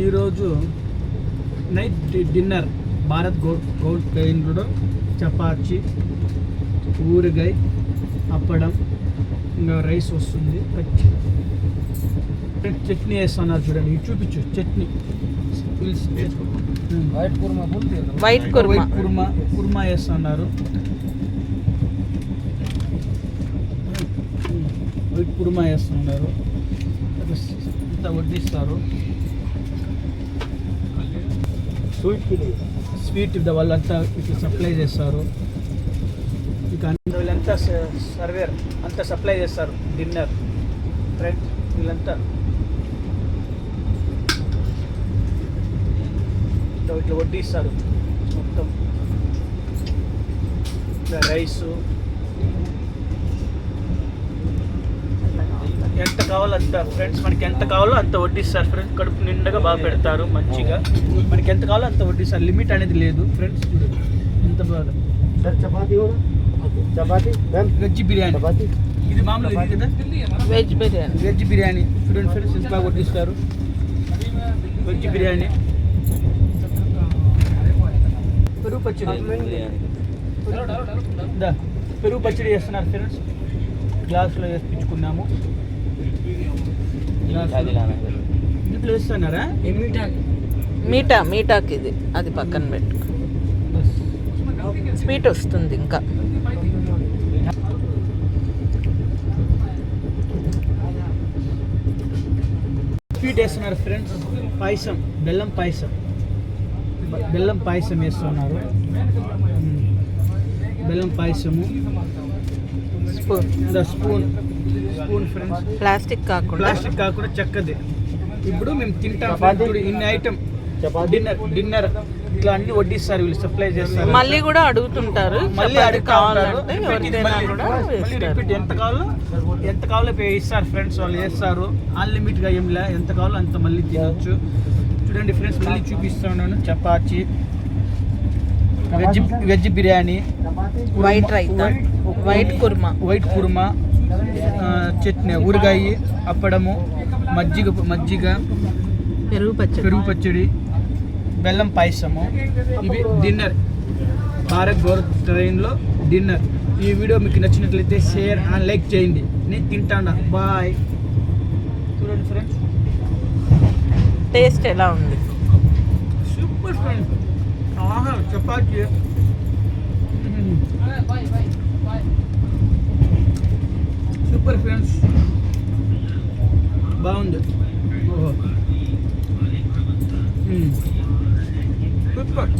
ఈరోజు night dinner Bharat govt ట్రైన్లో చపాతి, ఊరగాయ, అప్పడం, ఇంకా రైస్ వస్తుంది. చట్నీ వేస్తున్నారు చూడండి, ఇది చూపించు. చట్నీ వైట్ కుర్మా వేస్తున్నారు. వైట్ కుర్మా వేస్తున్నారు. ఇంత వడ్డిస్తారు. స్వీట్ వాళ్ళంతా ఇట్లా సప్లై చేస్తారు. ఇక వీళ్ళంతా సర్వేర్ అంతా సప్లై చేస్తారు. డిన్నర్ ఫ్రెండ్స్ వీళ్ళంతా ఇట్లా వడ్డిస్తారు. మొత్తం ఇట్లా రైసు ఎంత కావాలో అంత ఫ్రెండ్స్, మనకి ఎంత కావాలో అంత వడ్డిస్తారు ఫ్రెండ్స్. కడుపు నిండగా బాగా పెడతారు మంచిగా. మనకి ఎంత కావాలో అంత వడ్డిస్తారు. లిమిట్ అనేది లేదు ఫ్రెండ్స్. చూడండి ఎంత బాగా. చపాతి వెజ్ బిర్యానీ. ఇది మామూలు ఇది కదా వెజ్ బిర్యానీ. చూడండి ఫ్రెండ్స్ ఎంత బాగా వడ్డిస్తారు. వెజ్ బిర్యానీ, పెరుగు పచ్చడి, పెరుగు పచ్చడి చేస్తున్నారు ఫ్రెండ్స్. గ్లాసులో వేసుకున్నాము. ఇంట్లో వేస్తున్నారా? మీటాకి ఇది అది పక్కన పెట్టు. స్వీట్ వస్తుంది. ఇంకా స్వీట్ వేస్తున్నారు ఫ్రెండ్స్. పాయసం, బెల్లం పాయసం వేస్తున్నారు. బెల్లం పాయసము, స్పూన్ ఫ్రెండ్స్. ప్లాస్టిక్ కాకుండా చక్కది. ఇప్పుడు మేము తింటాం. ఇన్ని ఐటమ్ డిన్నర్ ఇట్లా అన్ని వడ్డిస్తారు. వీళ్ళు సప్లై చేస్తారు. మళ్ళీ కూడా అడుగుతుంటారు. మళ్ళీ రిపీట్ ఎంత కావాలో ఇస్తారు ఫ్రెండ్స్. వాళ్ళు చేస్తారు. అన్లిమిట్గా ఏంలే, ఎంత కావాలో అంత మళ్ళీ తినొచ్చు. చూడండి ఫ్రెండ్స్, మళ్ళీ చూపిస్తున్నాను. Chapati, veg biryani, white raita, white kurma, chutney, ఊరగాయ, అప్పడము, మజ్జిగ, పెరుగు పచ్చడి, బెల్లం పాయసము. ఇవి డిన్నర్, భారత్ గౌరవ్ ట్రైన్లో డిన్నర్. ఈ వీడియో మీకు నచ్చినట్లయితే షేర్ అండ్ లైక్ చేయండి. నేను తింటాను. బాయ్. చూడండి ఫ్రెండ్స్, టేస్ట్ ఎలా ఉంది? Super friends. Chapati, super friends, బాగుంది. ఓహో సూపర్.